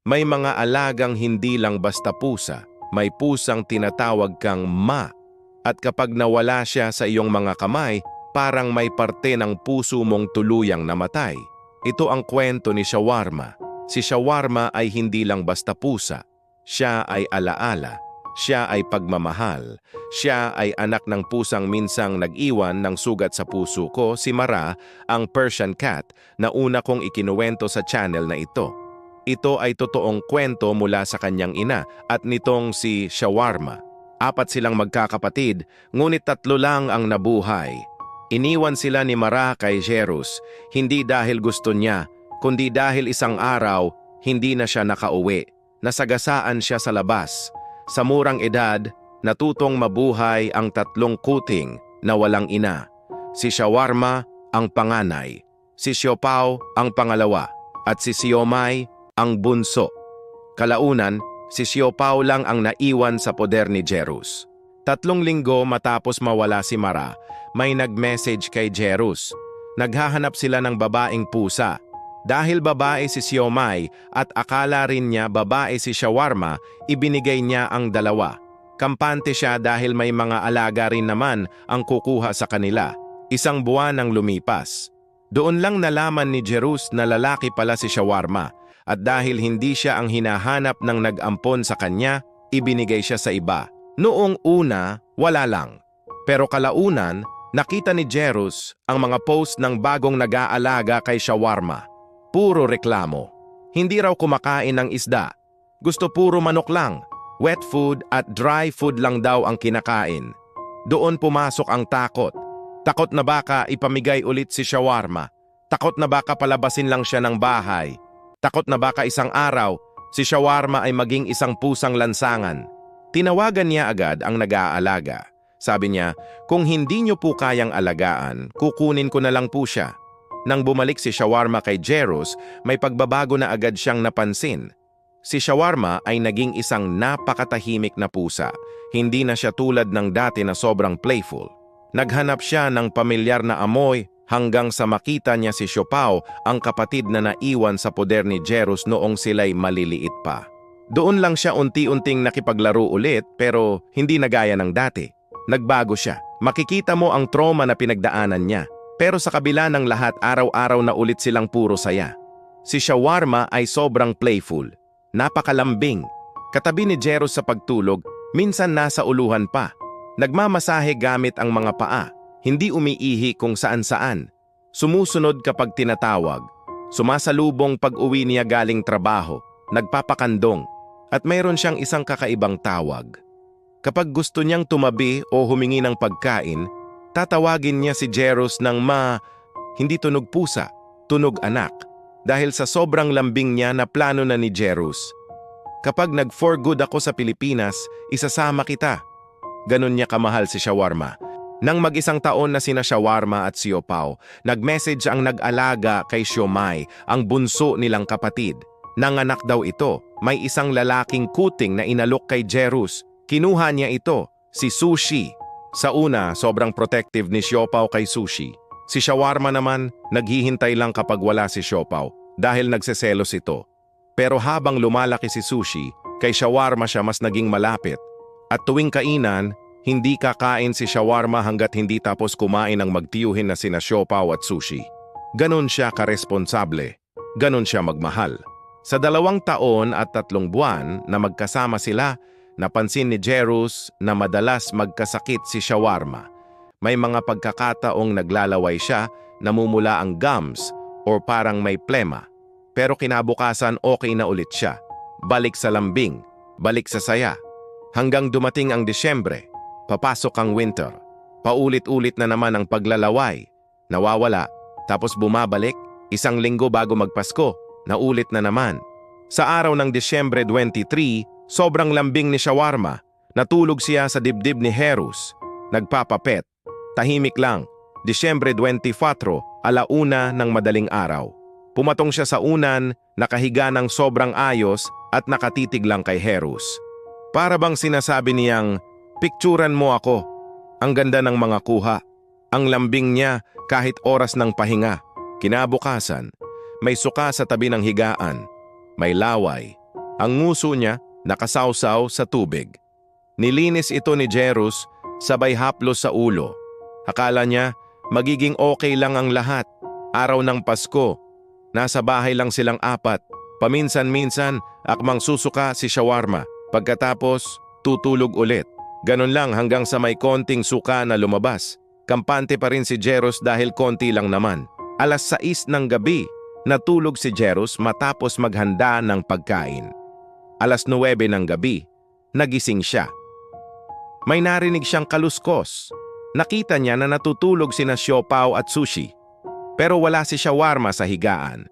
May mga alagang hindi lang basta pusa, may pusang tinatawag kang ma. At kapag nawala siya sa iyong mga kamay, parang may parte ng puso mong tuluyang namatay. Ito ang kwento ni Shawarma. Si Shawarma ay hindi lang basta pusa. Siya ay alaala. Siya ay pagmamahal. Siya ay anak ng pusang minsang nag-iwan ng sugat sa puso ko, si Mara, ang Persian cat na una kong ikinuwento sa channel na ito. Ito ay totoong kwento mula sa kanyang ina at nitong si Shawarma. 4 silang magkakapatid, ngunit 3 lang ang nabuhay. Iniwan sila ni Mara kay Jerus, hindi dahil gusto niya, kundi dahil isang araw, hindi na siya nakauwi. Nasagasaan siya sa labas. Sa murang edad, natutong mabuhay ang 3 kuting na walang ina. Si Shawarma ang panganay, si Siopaw ang pangalawa, at si Siomay ang bunso. Kalaunan, si Siopaw lang ang naiwan sa poder ni Jerus. 3 linggo matapos mawala si Mara, may nag-message kay Jerus. Naghahanap sila ng babaeng pusa. Dahil babae si Siomay at akala rin niya babae si Shawarma, ibinigay niya ang 2. Kampante siya dahil may mga alaga rin naman ang kukuha sa kanila. 1 buwan ang lumipas. Doon lang nalaman ni Jerus na lalaki pala si Shawarma. At dahil hindi siya ang hinahanap ng nag-ampon sa kanya, ibinigay siya sa iba. Noong una, wala lang. Pero kalaunan, nakita ni Jerus ang mga post ng bagong nag-aalaga kay Shawarma. Puro reklamo. Hindi raw kumakain ng isda. Gusto puro manok lang. Wet food at dry food lang daw ang kinakain. Doon pumasok ang takot. Takot na baka ipamigay ulit si Shawarma. Takot na baka palabasin lang siya ng bahay. Takot na baka isang araw, si Shawarma ay maging isang pusang lansangan. Tinawagan niya agad ang nag-aalaga. Sabi niya, kung hindi niyo po kayang alagaan, kukunin ko na lang po siya. Nang bumalik si Shawarma kay Jerus, may pagbabago na agad siyang napansin. Si Shawarma ay naging isang napakatahimik na pusa. Hindi na siya tulad ng dati na sobrang playful. Naghanap siya ng pamilyar na amoy, hanggang sa makita niya si Siopaw, ang kapatid na naiwan sa poder ni Jerus noong sila'y maliliit pa. Doon lang siya unti-unting nakipaglaro ulit pero hindi na gaya ng dati. Nagbago siya. Makikita mo ang trauma na pinagdaanan niya. Pero sa kabila ng lahat, araw-araw na ulit silang puro saya. Si Shawarma ay sobrang playful. Napakalambing. Katabi ni Jerus sa pagtulog, minsan nasa uluhan pa. Nagmamasahe gamit ang mga paa. Hindi umiihi kung saan-saan. Sumusunod kapag tinatawag. Sumasalubong pag-uwi niya galing trabaho. Nagpapakandong. At mayroon siyang isang kakaibang tawag. Kapag gusto niyang tumabi o humingi ng pagkain, tatawagin niya si Jerus ng hindi tunog pusa, tunog anak. Dahil sa sobrang lambing niya na plano na ni Jerus. Kapag nag-for good ako sa Pilipinas, isasama kita. Ganon niya kamahal si Shawarma. Nang mag-1 taon na sina Shawarma at Siopaw, nag-message ang nag-alaga kay Siomay, ang bunso nilang kapatid. Nanganak daw ito, may isang lalaking kuting na inalok kay Jerus. Kinuha niya ito, si Sushi. Sa una, sobrang protective ni Siopaw kay Sushi. Si Shawarma naman, naghihintay lang kapag wala si Siopaw dahil nagseselos ito. Pero habang lumalaki si Sushi, kay Shawarma siya mas naging malapit. At tuwing kainan, hindi kakain si Shawarma hanggat hindi tapos kumain ang magtiyuhin na sina Siopaw at Sushi. Ganon siya karesponsable. Ganon siya magmahal. Sa 2 taon at 3 buwan na magkasama sila, napansin ni Jerus na madalas magkasakit si Shawarma. May mga pagkakataong naglalaway siya, namumula ang gums o parang may plema. Pero kinabukasan okay na ulit siya. Balik sa lambing, balik sa saya. Hanggang dumating ang Disyembre. Papasok ang winter. Paulit-ulit na naman ang paglalaway. Nawawala, tapos bumabalik. 1 linggo bago magpasko, naulit na naman. Sa araw ng Disyembre 23, sobrang lambing ni Shawarma. Natulog siya sa dibdib ni Jerus. Nagpapapet. Tahimik lang. Disyembre 24, 1:00 ng madaling araw. Pumatong siya sa unan, nakahiga ng sobrang ayos at nakatitig lang kay Jerus. Para bang sinasabi niyang, "Pikturan mo ako." Ang ganda ng mga kuha. Ang lambing niya kahit oras ng pahinga. Kinabukasan, may suka sa tabi ng higaan. May laway. Ang nguso niya nakasawsaw sa tubig. Nilinis ito ni Jerus sabay haplos sa ulo. Akala niya magiging okay lang ang lahat. Araw ng Pasko, nasa bahay lang silang apat. Paminsan-minsan, akmang susuka si shawarma. Pagkatapos, tutulog ulit. Ganon lang hanggang sa may konting suka na lumabas. Kampante pa rin si Jerus dahil konti lang naman. Alas 6 ng gabi, natulog si Jerus matapos maghanda ng pagkain. Alas 9 ng gabi, nagising siya. May narinig siyang kaluskos. Nakita niya na natutulog sina siopaw at sushi. Pero wala si shawarma sa higaan.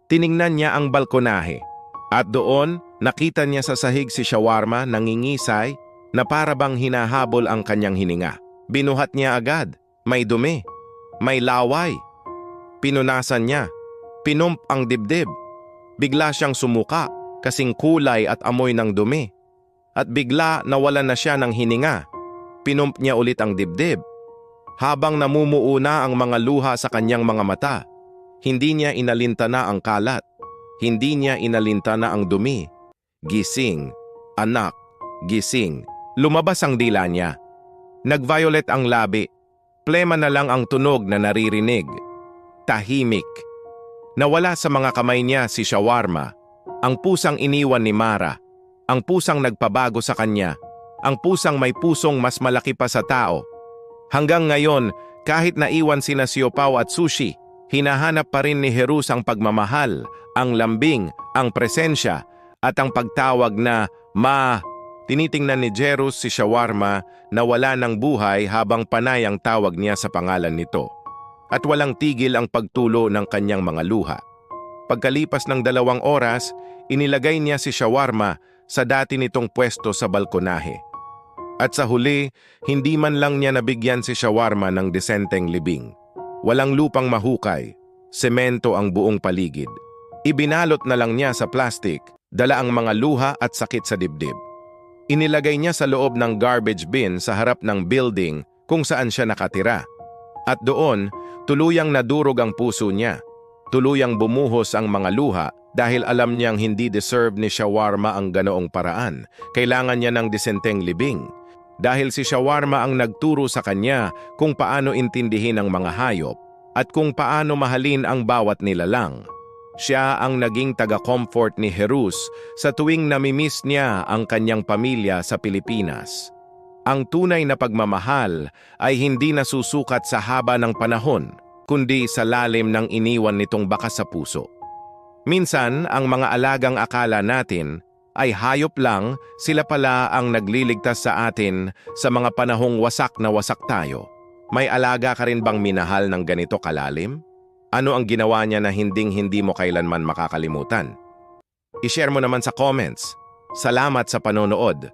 Tiningnan niya ang balkonahe. At doon, nakita niya sa sahig si shawarma nangingisay na para bang hinahabol ang kanyang hininga. Binuhat niya agad. May dumi. May laway. Pinunasan niya. Pinump ang dibdib. Bigla siyang sumuka kasing kulay at amoy ng dumi. At bigla nawalan na siya ng hininga. Pinump niya ulit ang dibdib. Habang namumuuna ang mga luha sa kanyang mga mata, hindi niya inalintana ang kalat. Hindi niya inalintana ang dumi. Gising. Anak. Gising. Lumabas ang dila niya. Nag-violet ang labi. Plema na lang ang tunog na naririnig. Tahimik. Nawala sa mga kamay niya si shawarma. Ang pusang iniwan ni Mara. Ang pusang nagpabago sa kanya. Ang pusang may pusong mas malaki pa sa tao. Hanggang ngayon, kahit naiwan sina siopaw at sushi, hinahanap pa rin ni Jerus ang pagmamahal, ang lambing, ang presensya, at ang pagtawag na Ma. Tinitingnan ni Jerus si shawarma na wala ng buhay habang panay ang tawag niya sa pangalan nito. At walang tigil ang pagtulo ng kanyang mga luha. Pagkalipas ng 2 oras, inilagay niya si shawarma sa dati nitong pwesto sa balkonahe. At sa huli, hindi man lang niya nabigyan si shawarma ng desenteng libing. Walang lupang mahukay, semento ang buong paligid. Ibinalot na lang niya sa plastik, dala ang mga luha at sakit sa dibdib. Inilagay niya sa loob ng garbage bin sa harap ng building kung saan siya nakatira. At doon, tuluyang nadurog ang puso niya. Tuluyang bumuhos ang mga luha dahil alam niyang hindi deserve ni shawarma ang ganoong paraan. Kailangan niya ng desenteng libing. Dahil si shawarma ang nagturo sa kanya kung paano intindihin ang mga hayop at kung paano mahalin ang bawat nilalang. Siya ang naging taga-comfort ni Jerus sa tuwing namimiss niya ang kanyang pamilya sa Pilipinas. Ang tunay na pagmamahal ay hindi nasusukat sa haba ng panahon, kundi sa lalim ng iniwan nitong bakas sa puso. Minsan, ang mga alagang akala natin ay hayop lang, sila pala ang nagliligtas sa atin sa mga panahong wasak na wasak tayo. May alaga ka rin bang minahal ng ganito kalalim? Ano ang ginawa niya na hinding-hindi mo kailanman makakalimutan? I-share mo naman sa comments. Salamat sa panonood.